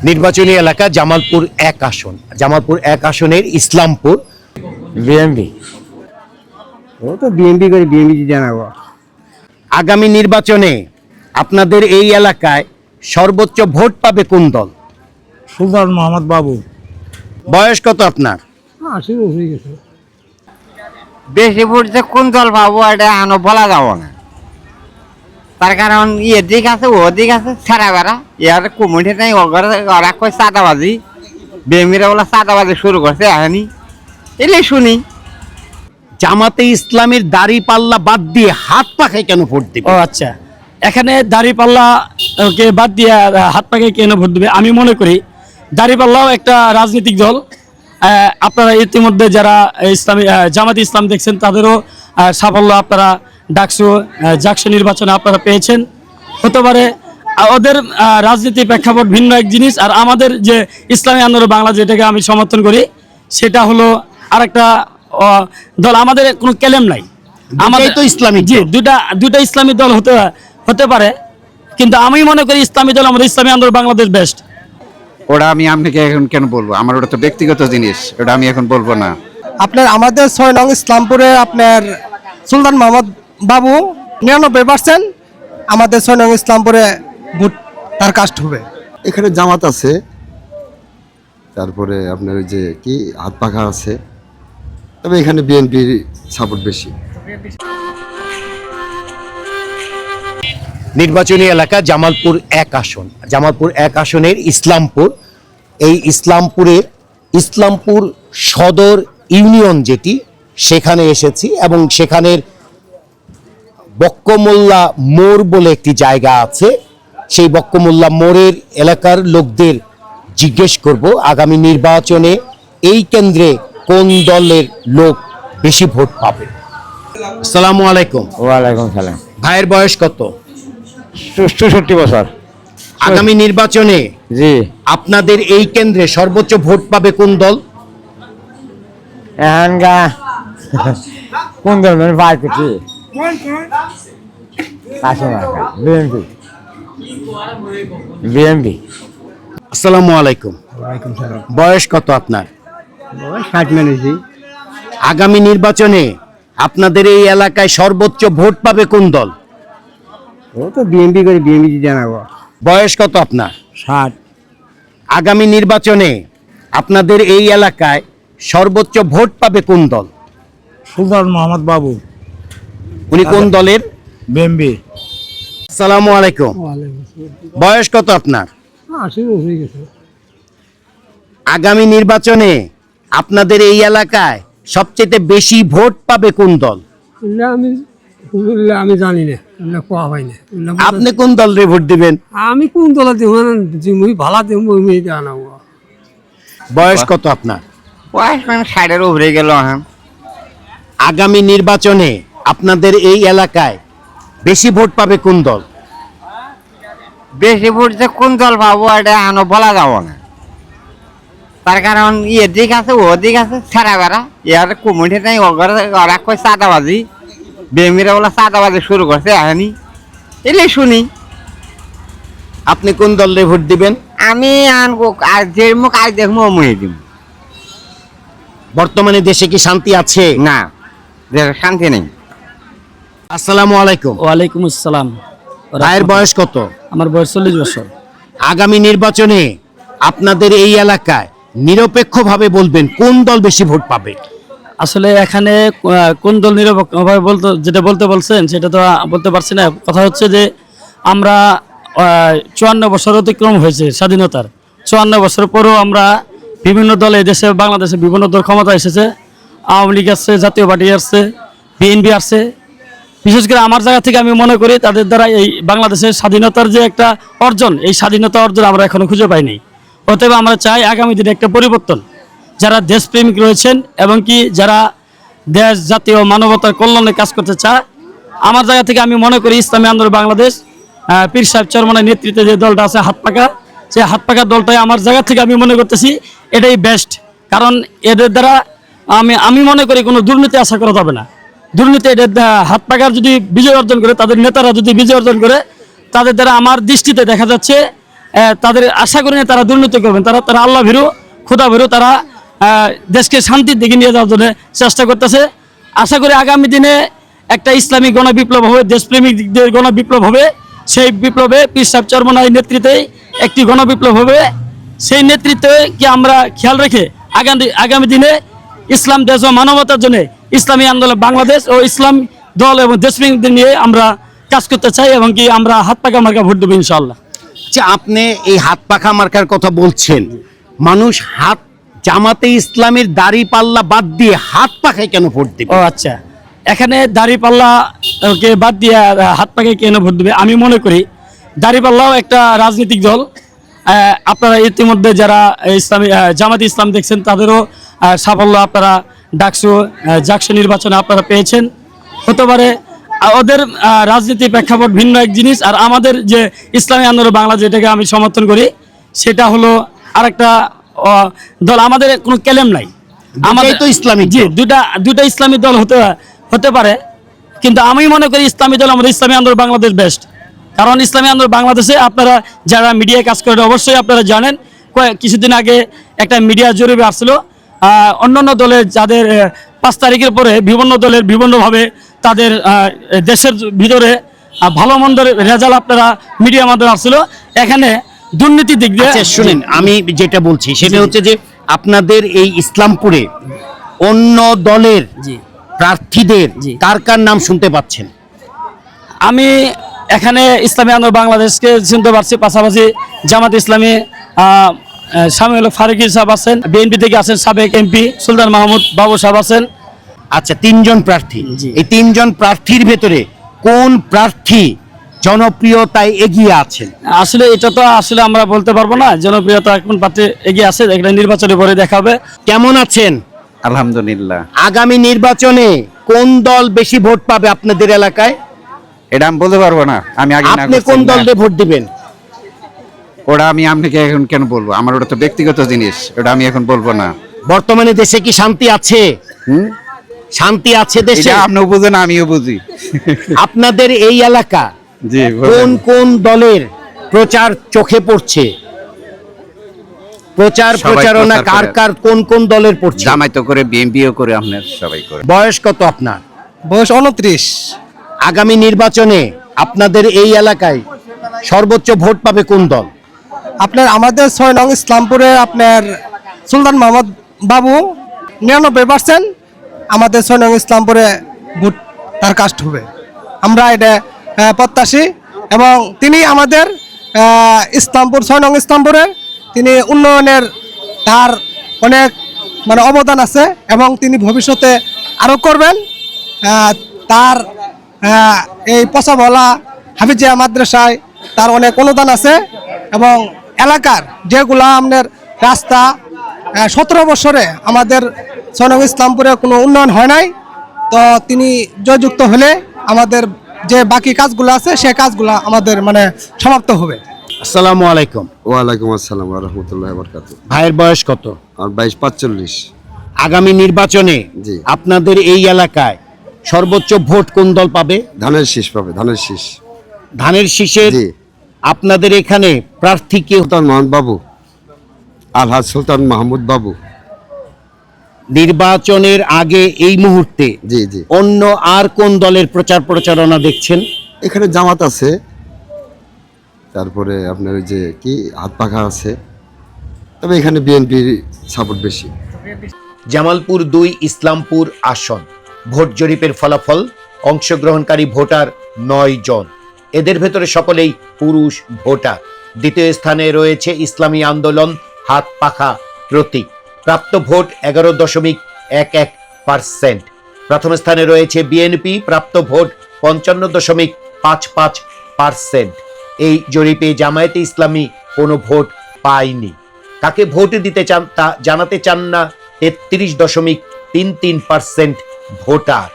নির্বাচনী এলাকা জামালপুর 1 আসন, জামালপুর 1 আসনের ইসলামপুর। বিএমপি। ও তো বিএমপি করে বিএমপি জানাবো। আগামী নির্বাচনে আপনাদের এই এলাকায় সর্বোচ্চ ভোট পাবে কোন দল? সুলতান মোহাম্মদ বাবু। বয়স কত আপনার? 80 হয়ে গেছে। বেশি ভোট যে কোন দল পাবো এটা এখনো বলা যাব না, তার কারণ এদিক আছে ওদিক আছে ছেড়া বেড়া, ইয়ার কমিটি নাই, ওরা কয় চাঁদাবাজি, বেমিরা বলে চাঁদাবাজি শুরু করছে এখনই এলে শুনি। জামাতে ইসলামের দাড়ি পাল্লা বাদ দিয়ে হাত পাখায় কেন ভোট দিবে? ও আচ্ছা, এখানে দাঁড়িপাল্লা কে বাদ দিয়ে হাত পাকে কেন ভোট দেবে? আমি মনে করি দাঁড়িপাল্লাও একটা রাজনৈতিক দল। আপনারা ইতিমধ্যে যারা ইসলামী জামাত ইসলাম দেখছেন তাদেরও সাফল্য আপনারা জাকসু নির্বাচনে আপনারা পেয়েছেন। হতে পারে ওদের রাজনীতি প্রেক্ষাপট ভিন্ন এক জিনিস, আর আমাদের যে ইসলামী আন্দোলন বাংলা যেটাকে আমি সমর্থন করি সেটা হলো আরেকটা দল। আমাদের কোনো ক্লেম নাই, আমাদের তো ইসলামিক জি দুটা ইসলামী দল হতে পারে, কিন্তু আমি মনে করি ইসলামী দল আমাদের ইসলামী আন্দোলন বাংলাদেশ বেস্ট। ওটা আমি আপনাকে এখন কেন বলবো, আমার ওটা তো ব্যক্তিগত জিনিস, ওটা আমি এখন বলবো না। আপনার আমাদের 6 নং ইসলামপুরে আপনার সুলতান মোহাম্মদ বাবু 99%। আমাদের 6 নং ইসলামপুরে ভোট তার কাস্ট হবে। এখানে জামাত আছে, তারপরে আপনার ওই যে কি হাত পাখা আছে, তবে এখানে বিএনপির সাপোর্ট বেশি। নির্বাচনী এলাকা জামালপুর 1 আসন, জামালপুর 1 আসনের ইসলামপুর। এই ইসলামপুর সদর ইউনিয়ন যেটি, সেখানে এসেছি এবং সেখানের বক্কমোল্লা মোড় বলে একটি জায়গা আছে। সেই বক্কমোল্লা মোড়ের এলাকার লোকদের জিজ্ঞেস করব আগামী নির্বাচনে এই কেন্দ্রে কোন দলের লোক বেশি ভোট পাবে। আসসালামু আলাইকুম। ওয়ালাইকুম সালাম। ভাইয়ের বয়স কত? 64 বছর। আগামী নির্বাচনে জি। আপনাদের এই কেন্দ্রে সর্বোচ্চ ভোট পাবে কোন দল? এখানকা কোন দল মানে পাইছে কি? বিএমপি। বিএমপি। আসসালামু আলাইকুম। ওয়ালাইকুম সালাম। বয়স কত আপনার? 60 মেনেছি। আগামী নির্বাচনে আপনাদের এই এলাকায় সর্বোচ্চ ভোট পাবে কোন দল? ও তো বিএমপি করে বিএমপি জানাবো। বয়স কত আপনার? 60। আগামী নির্বাচনে আপনাদের এই এলাকায় সর্বোচ্চ ভোট পাবে কোন দল? সুলতান মোহাম্মদ বাবু। উনি কোন দলের? বিএমপি। আসসালামু আলাইকুম। বয়স কত আপনার? 80 হয়ে গেছে। আগামী নির্বাচনে আপনাদের এই এলাকায় সবচেয়ে বেশি ভোট পাবে কোন দল? আমি জানি না, কোয়া হয় না। আপনি কোন দলরে ভোট দিবেন? আমি কোন দল দিব মুই ভালা দিব মুই জানাবো। বয়স কত আপনার? বয়স মানে 60-এর উপরে গেল এখন। আগামী নির্বাচনে আপনাদের এই এলাকায় বেশি ভোট পাবে কোন দল? বেশি ভোট যে কোন দল পাবো এটা এখনো বলা যাব না, তার কারণ এদিক আছে ওদিক আছে ছেড়া বেড়া, ইয়ার কমিটি নাই, ওরা কয় চাঁদাবাজি, বেমিরা বলে চাঁদাবাজি শুরু করছে এখনই এলে শুনি। আপনি কোন দলে ভোট দিবেন? আমি যে মুখ আজ দেখবো মুহে দিব। বর্তমানে দেশে কি শান্তি আছে? না, শান্তি নেই। আসসালামু আলাইকুম। ওয়ালাইকুম আসসালাম। ভাইয়ের বয়স কত? আমার বয়স 40 বছর। আগামী নির্বাচনে আপনাদের এই এলাকায় নিরপেক্ষভাবে বলবেন কোন দল বেশি ভোট পাবে? আসলে এখানে কোন দল নিরপেক্ষভাবে যেটা বলতে বলছেন সেটা তো বলতে পারছি না। কথা হচ্ছে যে আমরা 54 বছর অতিক্রম হয়েছে স্বাধীনতার। 54 বছর পরেও আমরা বিভিন্ন দলে দেশে বাংলাদেশে বিভিন্ন দল ক্ষমতা এসেছে। আওয়ামী লীগ আসছে, জাতীয় পার্টি আসছে, বিএনপি আসছে। বিশেষ করে আমার জায়গা থেকে আমি মনে করি তাদের দ্বারা এই বাংলাদেশের স্বাধীনতার যে একটা অর্জন, এই স্বাধীনতা অর্জন আমরা এখনো খুঁজে পাইনি। অতএব আমরা চাই আগামী দিনে একটা পরিবর্তন। যারা দেশপ্রেমিক রয়েছেন এবং কি যারা দেশ জাতীয় মানবতার কল্যাণে কাজ করতে চায়, আমার জায়গা থেকে আমি মনে করি ইসলামী আন্দোলন বাংলাদেশ পীর সাহেব চরমনের নেতৃত্বে যে দলটা আছে হাত পাকা, সেই হাত পাকা দলটাই আমার জায়গা থেকে আমি মনে করতেছি এটাই বেস্ট। কারণ এদের দ্বারা আমি মনে করি কোনো দুর্নীতি আশা করা যাবে না। দুর্নীতি এদের হাত পাকার যদি বিজয় অর্জন করে, তাদের নেতারা যদি বিজয় অর্জন করে, তাদের দ্বারা আমার দৃষ্টিতে দেখা যাচ্ছে তাদের আশা করি না তারা দুর্নীতি করবেন, তারা আল্লাহ ভীরু, খোদা ভীরু, তারা দেশকে শান্তির দিকে নিয়ে যাওয়ার জন্য চেষ্টা করতেছে। আশা করি আগামী দিনে একটা ইসলামিক গণবিপ্লব হবে, দেশপ্রেমিকদের গণবিপ্লব হবে। সেই বিপ্লবে পীর সাহেব চরমনাইর নেতৃত্বে একটি গণবিপ্লব হবে। সেই নেতৃত্বে কি আমরা খেয়াল রেখে আগামী দিনে ইসলাম দেশ ও মানবতার জন্য ইসলামী আন্দোলন বাংলাদেশ ও ইসলাম দল এবং দেশপ্রেমিকদের নিয়ে আমরা কাজ করতে চাই এবং কি আমরা হাত পাকা মার্কা ভোট দেবো ইনশাআল্লাহ। আচ্ছা, আপনি এই হাত পাখা মার্কার কথা বলছেন, মানুষ জামাতে ইসলামের দাড়ি পাল্লা বাদ দিয়ে হাত পাখায় কেন ভোট দিবে? ও আচ্ছা, এখানে দাড়িপাল্লাকে বাদ দিয়ে হাত পাখায় কেন ভোট দেবে? আমি মনে করি দাড়িপাল্লাও একটা রাজনৈতিক দল। আপনারা ইতিমধ্যে যারা ইসলামী জামাতে ইসলাম দেখছেন তাদেরও সাফল্য আপনারা জাকসু নির্বাচনে আপনারা পেয়েছেন। হতে পারে ওদের রাজনীতির প্রেক্ষাপট ভিন্ন এক জিনিস, আর আমাদের যে ইসলামী আন্দোলন বাংলা যেটাকে আমি সমর্থন করি সেটা হলো আরেকটা দল। আমাদের কোনো ক্লেম নাই, আমাদের তো ইসলামিক। জি, দুটা ইসলামী দল হতে পারে, কিন্তু আমি মনে করি ইসলামী দল আমাদের ইসলামী আন্দোলন বাংলাদেশ বেস্ট। কারণ ইসলামী আন্দোলন বাংলাদেশে আপনারা যারা মিডিয়ায় কাজ করেন অবশ্যই আপনারা জানেন, কিছুদিন আগে একটা মিডিয়া জরিপে আসছিল অন্যান্য দলের যাদের 5 তারিখের পরে বিভিন্ন দলের বিভিন্নভাবে তাদের দেশের ভিতরে ভালো মন্দের রেজাল্ট আপনারা মিডিয়ার মাধ্যমে আসছিল। এখানে দুর্নীতির দিক দিয়ে শুনেন, আমি যেটা বলছি সেটা হচ্ছে যে আপনাদের এই ইসলামপুরে অন্য দলের প্রার্থীদের কার কার নাম শুনতে পাচ্ছেন? আমি এখানে ইসলামী আন্দোলন বাংলাদেশকে শুনতে পারছি, পাশাপাশি জামাত ইসলামী সামিউল ফারুকী সাহেব আছেন, বিএনপি থেকে আছেন সাবেক এমপি সুলতান মাহমুদ বাবু সাহেব আছেন। আচ্ছা, 3 জন প্রার্থী। এই 3 জন প্রার্থীর ভেতরে কোন প্রার্থী জনপ্রিয়তায় এগিয়ে আছেন? আসলে এটা তো আসলে আমরা বলতে পারবো না জনপ্রিয়তা কোন প্রার্থী এগিয়ে আছে, এটা নির্বাচনে পরে দেখাবে। কেমন আছেন? আলহামদুলিল্লাহ। আগামী নির্বাচনে কোন দল বেশি ভোট পাবে আপনাদের এলাকায়? এটা আমি বলতে পারবো না। আমি আগে না আপনি কোন দলে ভোট দিবেন? ওটা আমি আপনাকে এখন কেন বলবো? আমার ওটা তো ব্যক্তিগত জিনিস, ওটা আমি এখন বলবো না। বর্তমানে দেশে কি শান্তি আছে? শান্তি আছে দেশে? এটা আপনিও বুঝেন আমিও বুঝি। আপনাদের এই এলাকা জি, কোন কোন দলের প্রচার চোখে পড়ছে? প্রচারণা কার কোন কোন দলের পড়ছে? জামায়াতও করে, বিএনপিও করে, আপনার সবাই করে। বয়স কত আপনার? বয়স 29। আগামী নির্বাচনে আপনাদের এই এলাকায় সর্বোচ্চ ভোট পাবে কোন দল? আপনার আমাদের 6 নং ইসলামপুরে আপনার সুলতান মাহমুদ বাবু 99% আমাদের 6 নং ইসলামপুরে ভোট তার কাস্ট হবে, আমরা এটা প্রত্যাশী। এবং তিনি আমাদের ইসলামপুর 6 নং ইসলামপুরে তিনি উন্নয়নের তার অনেক অবদান আছে এবং তিনি ভবিষ্যতে আরও করবেন। তার এই পচাবলা হাফিজিয়া মাদ্রাসায় তার অনেক অনুদান আছে এবং এলাকার যেগুলা আপনার রাস্তা 17 বছরে আমাদের 6 নং ইসলামপুরে কোনো উন্নয়ন হয় নাই, তো তিনি জয়যুক্ত হলে আমাদের যে বাকি কাজগুলো আছে সে কাজগুলো আমাদের সমাপ্ত হবে। আসসালামু আলাইকুম। ওয়ালাইকুম আসসালাম ওয়া রাহমাতুল্লাহি ওয়া বারাকাতুহু। ভাইয়ের বয়স কত? আর 22-45। আগামী নির্বাচনে জি। আপনাদের এই এলাকায় সর্বোচ্চ ভোট কোন দল পাবে? ধানের শীষ পাবে, ধানের শীষ। ধানের শীষের জি। আপনাদের এখানে প্রার্থী কে? সুলতান মাহমুদ বাবু, আলহাজ সুলতান মাহমুদ বাবু। নির্বাচনের আগে এই মুহূর্তে জি জি। অন্য আর কোন দলের প্রচারণা দেখছেন? এখানে জামাত আছে, তারপরে আপনার ওই যে কি হাত পাখা আছে, তবে এখানে বিএনপির সাপোর্ট বেশি। জামালপুর 2 ইসলামপুর আসন ভোট জরিপের ফলাফল, অংশগ্রহণকারী ভোটার 9 জন, এদের ভেতরে সকলেই পুরুষ ভোটার। দ্বিতীয় স্থানে রয়েছে ইসলামী আন্দোলন হাত পাখা প্রতীক, প্রাপ্ত ভোট 11.11%। প্রথম স্থানে রয়েছে বিএনপি, প্রাপ্ত ভোট 55.55%। এই জরিপে জামায়াতে ইসলামী কোনো ভোট পায়নি। কাকে ভোট দিতে চান তা জানাতে চান না 33.33% ভোটার।